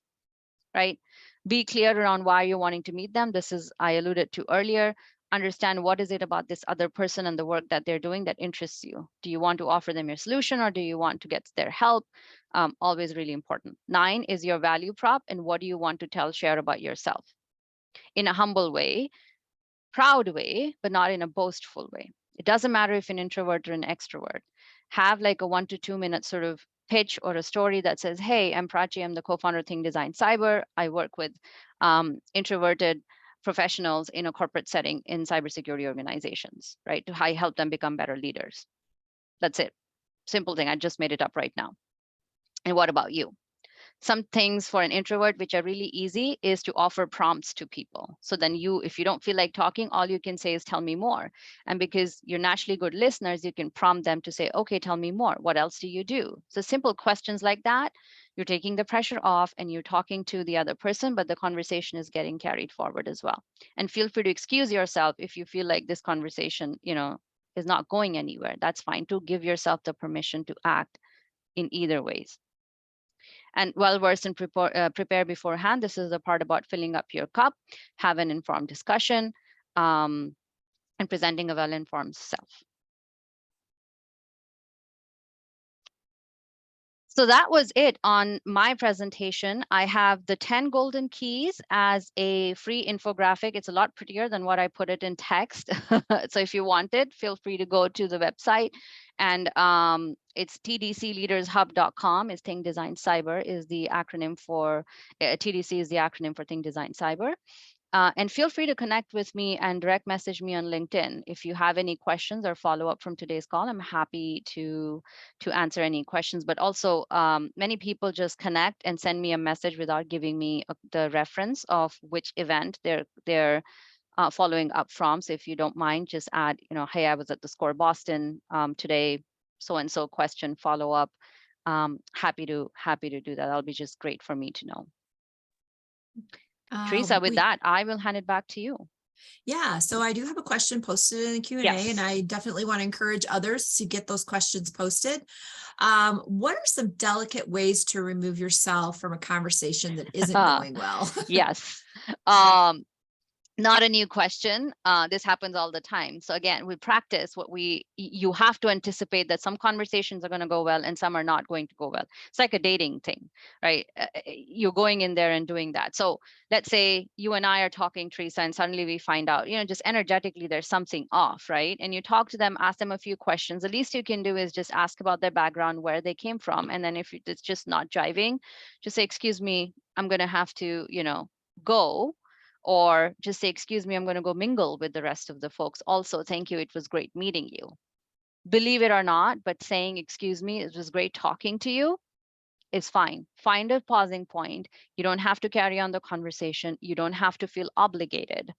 right? Be clear around why you're wanting to meet them. This is, I alluded to earlier. Understand what is it about this other person and the work that they're doing that interests you. Do you want to offer them your solution, or do you want to get their help? Always really important. 9 is your value prop, and what do you want to share about yourself in a humble way, proud way, but not in a boastful way. It doesn't matter if an introvert or an extrovert. Have like a 1 to 2 minute sort of pitch or a story that says, hey, I'm Prachi, I'm the co-founder of Think Design Cyber. I work with introverted professionals in a corporate setting in cybersecurity organizations, right? To help them become better leaders. That's it. Simple thing. I just made it up right now. And what about you? Some things for an introvert, which are really easy, is to offer prompts to people. So then if you don't feel like talking, all you can say is, tell me more. And because you're naturally good listeners, you can prompt them to say, okay, tell me more. What else do you do? So simple questions like that, you're taking the pressure off and you're talking to the other person, but the conversation is getting carried forward as well. And feel free to excuse yourself if you feel like this conversation, is not going anywhere. That's fine too. Give yourself the permission to act in either ways. And well versed and prepare beforehand. This is the part about filling up your cup, have an informed discussion, and presenting a well-informed self. So that was it on my presentation. I have the 10 golden keys as a free infographic. It's a lot prettier than what I put it in text. So if you want it, feel free to go to the website. And it's tdcleadershub.com. Is Think Design Cyber is the acronym for, TDC is the acronym for Think Design Cyber. And feel free to connect with me and direct message me on LinkedIn. If you have any questions or follow up from today's call, I'm happy to answer any questions. But also, many people just connect and send me a message without giving me the reference of which event they're following up from. So if you don't mind, just add, hey, I was at the SCORE Boston today, so-and-so question, follow up. Happy to do that. That'll be just great for me to know. Teresa, with that, I will hand it back to you. Yeah, so I do have a question posted in the Q&A, yes, and I definitely want to encourage others to get those questions posted. What are some delicate ways to remove yourself from a conversation that isn't going well? Yes. Not a new question. This happens all the time. So again, we practice you have to anticipate that some conversations are going to go well and some are not going to go well. It's like a dating thing, right? You're going in there and doing that. So let's say you and I are talking, Teresa, and suddenly we find out, just energetically there's something off, right? And you talk to them, ask them a few questions. The least you can do is just ask about their background, where they came from. And then if it's just not jiving, just say, excuse me, I'm going to have to, go. Or just say, excuse me, I'm going to go mingle with the rest of the folks. Also, thank you. It was great meeting you. Believe it or not, but saying, excuse me, it was great talking to you is fine. Find a pausing point. You don't have to carry on the conversation. You don't have to feel obligated.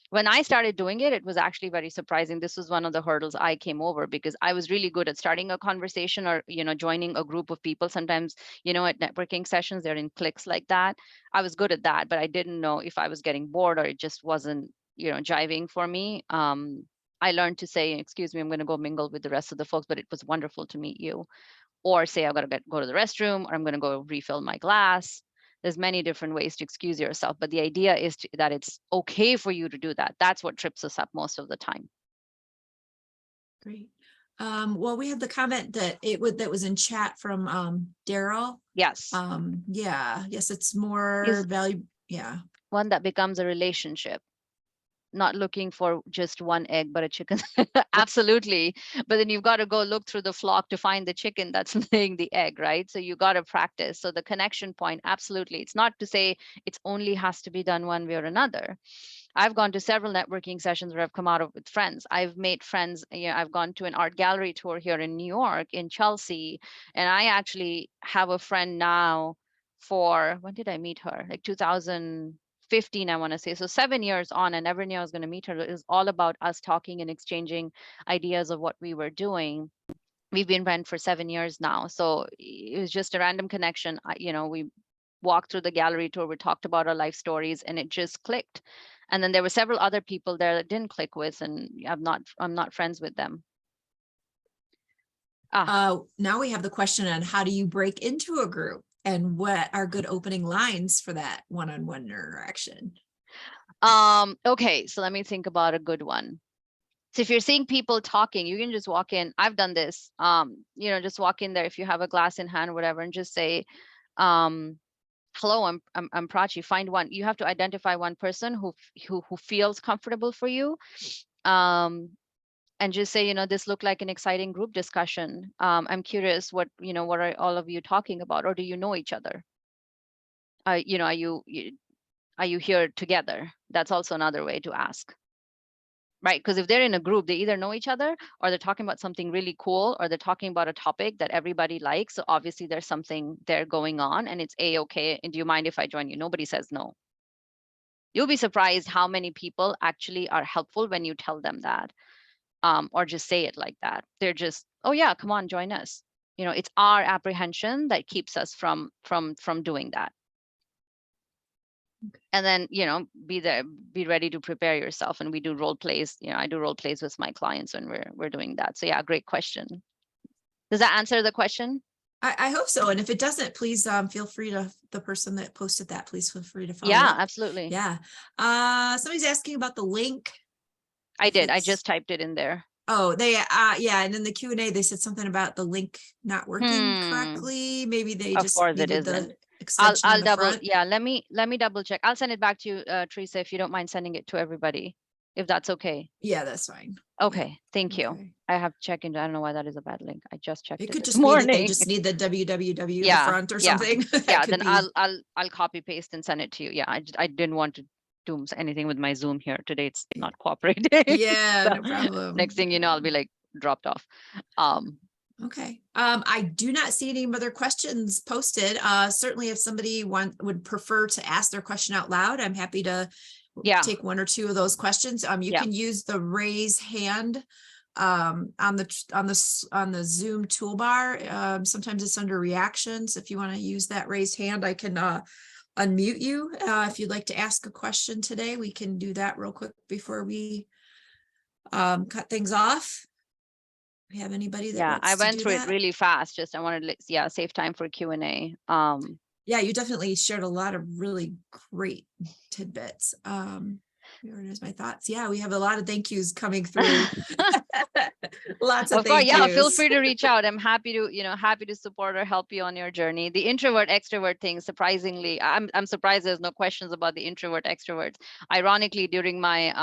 When I started doing it, it was actually very surprising. This was one of the hurdles I came over because I was really good at starting a conversation or, joining a group of people. Sometimes, at networking sessions, they're in cliques like that. I was good at that, but I didn't know if I was getting bored or it just wasn't, jiving for me. I learned to say, excuse me, I'm going to go mingle with the rest of the folks, but it was wonderful to meet you. Or say, I've got to go to the restroom, or I'm going to go refill my glass. There's many different ways to excuse yourself, but the idea is that it's okay for you to do that. That's what trips us up most of the time. Great. Well, we have the comment that that was in chat from Daryl. Yes. Yes, it's more value. Yeah. One that becomes a relationship. not looking for just one egg, but a chicken. Absolutely. But then you've got to go look through the flock to find the chicken that's laying the egg, right? So you got to practice. So the connection point, absolutely. It's not to say it's only has to be done one way or another. I've gone to several networking sessions where I've come out of with friends. I've made friends. I've gone to an art gallery tour here in New York, in Chelsea, and I actually have a friend now for, when did I meet her? Like 2015, I want to say. So 7 years on, I never knew I was going to meet her. It was all about us talking and exchanging ideas of what we were doing. We've been friends for 7 years now. So it was just a random connection. We walked through the gallery tour, we talked about our life stories, and it just clicked. And then there were several other people there that didn't click with, and I'm not friends with them. Now we have the question on how do you break into a group, and what are good opening lines for that one-on-one interaction? Okay, so let me think about a good one. So if you're seeing people talking, you can just walk in. I've done this. Just walk in there if you have a glass in hand or whatever, and just say, hello, I'm Prachi. Find one. You have to identify one person who feels comfortable for you, and just say, this looked like an exciting group discussion. I'm curious, what are all of you talking about, or do you know each other? Are you here together? That's also another way to ask. Right, because if they're in a group, they either know each other, or they're talking about something really cool, or they're talking about a topic that everybody likes. So obviously there's something there going on, and it's a-okay. And do you mind if I join you? Nobody says no. You'll be surprised how many people actually are helpful when you tell them that, or just say it like that. They're just, oh yeah, come on, join us. It's our apprehension that keeps us from doing that. And then, be ready to prepare yourself. And we do role plays. I do role plays with my clients when we're doing that. So yeah, great question. Does that answer the question? I hope so. And if it doesn't, please feel free to, the person that posted that, please feel free to follow Yeah, up. absolutely. Yeah. Somebody's asking about the link. I did. I just typed it in there. Oh, they, yeah. And in the Q&A, they said something about the link not working correctly. Maybe they just needed the extension I'll on the double, front. yeah, let me double check. I'll send it back to you, Teresa, if you don't mind sending it to everybody, if that's okay. Yeah, that's fine. Okay, Yeah. thank you. Okay. I have to check into, I don't know why that is a bad link. I just checked it It could this just be morning. that they just need the www Yeah, the front or yeah, something. yeah, then I'll copy paste and send it to you. Yeah, I didn't want to do anything with my Zoom here today. It's not cooperating. Yeah, So no problem. next thing you know, I'll be like dropped off. Okay. I do not see any other questions posted. Certainly if somebody would prefer to ask their question out loud, I'm happy to take one or two of those questions. You can use the raise hand on the Zoom toolbar. Sometimes it's under reactions. If you want to use that raised hand, I can unmute you. If you'd like to ask a question today, we can do that real quick before we cut things off. We have anybody that wants I went to do through that? it really fast. Just I wanted to save time for Q&A. Yeah, you definitely shared a lot of really great tidbits. Here's my thoughts. Yeah, we have a lot of thank yous coming through. Lots of thank yous. Yeah, feel free to reach out. I'm happy to support or help you on your journey. The introvert extrovert thing, surprisingly, I'm surprised there's no questions about the introvert extroverts. Ironically, during my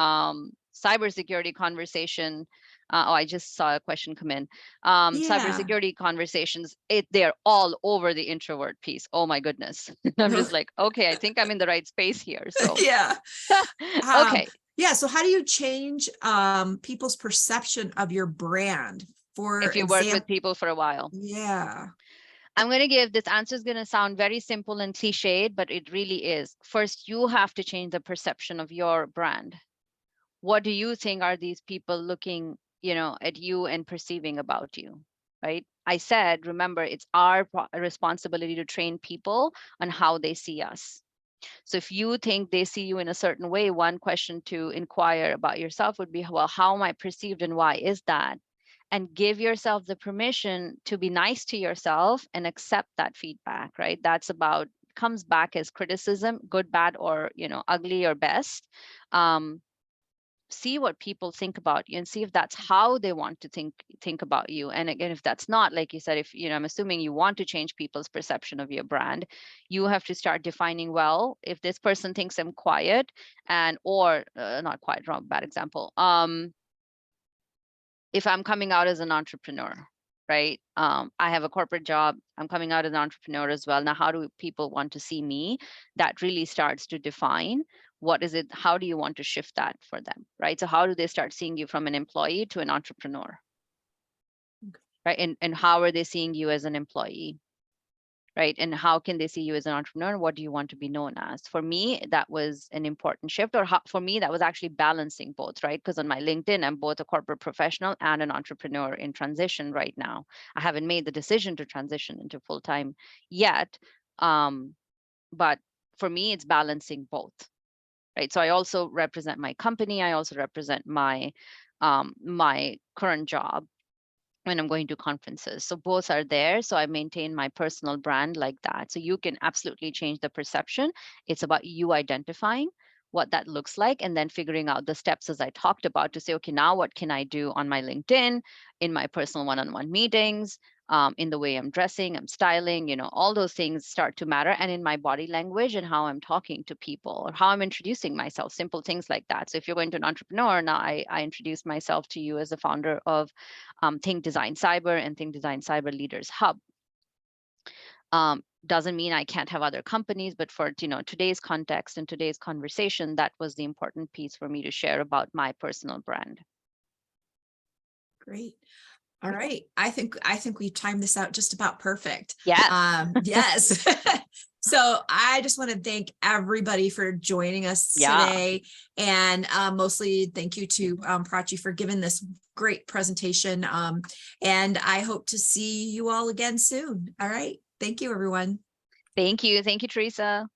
cybersecurity conversation, I just saw a question come in. Cybersecurity conversations, they're all over the introvert piece. Oh my goodness. I'm just like, okay, I think I'm in the right space here. So yeah. Okay. Yeah. So how do you change people's perception of your brand? If you work with people for a while. Yeah. I'm going to give this answer is going to sound very simple and cliched, but it really is. First, you have to change the perception of your brand. What do you think are these people looking, at you and perceiving about you, right? I said, remember, it's our responsibility to train people on how they see us. So if you think they see you in a certain way, one question to inquire about yourself would be, well, how am I perceived and why is that? And give yourself the permission to be nice to yourself and accept that feedback, right? That's comes back as criticism, good, bad, or, ugly or best. see what people think about you and see if that's how they want to think about you. And again, if that's not, like you said, if, you know, I'm assuming you want to change people's perception of your brand, you have to start defining, well, if this person thinks I'm quiet and, or not quiet, wrong, bad example. If I'm coming out as an entrepreneur, right? I have a corporate job. I'm coming out as an entrepreneur as well. Now, how do people want to see me? That really starts to define what is it, how do you want to shift that for them, right? So how do they start seeing you from an employee to an entrepreneur, right? And how are they seeing you as an employee? Right? And how can they see you as an entrepreneur? What do you want to be known as? For me, that was an important shift, or for me, that was actually balancing both, right? Because on my LinkedIn, I'm both a corporate professional and an entrepreneur in transition right now. I haven't made the decision to transition into full-time yet. But for me, it's balancing both, right? So I also represent my company. I also represent my my current job when I'm going to conferences. So both are there. So I maintain my personal brand like that. So you can absolutely change the perception. It's about you identifying what that looks like and then figuring out the steps as I talked about to say, okay, now what can I do on my LinkedIn, in my personal one-on-one meetings, in the way I'm dressing, I'm styling, you know, all those things start to matter. And in my body language and how I'm talking to people or how I'm introducing myself, simple things like that. So if you're going to an entrepreneur, now I introduce myself to you as the founder of Think Design Cyber and Think Design Cyber Leaders Hub. Doesn't mean I can't have other companies, but for, you know, today's context and today's conversation, that was the important piece for me to share about my personal brand. Great. All right. I think we timed this out just about perfect. Yeah. Yes. So I just want to thank everybody for joining us Yeah. today. And mostly thank you to Prachi for giving this great presentation. And I hope to see you all again soon. All right. Thank you, everyone. Thank you. Thank you, Teresa.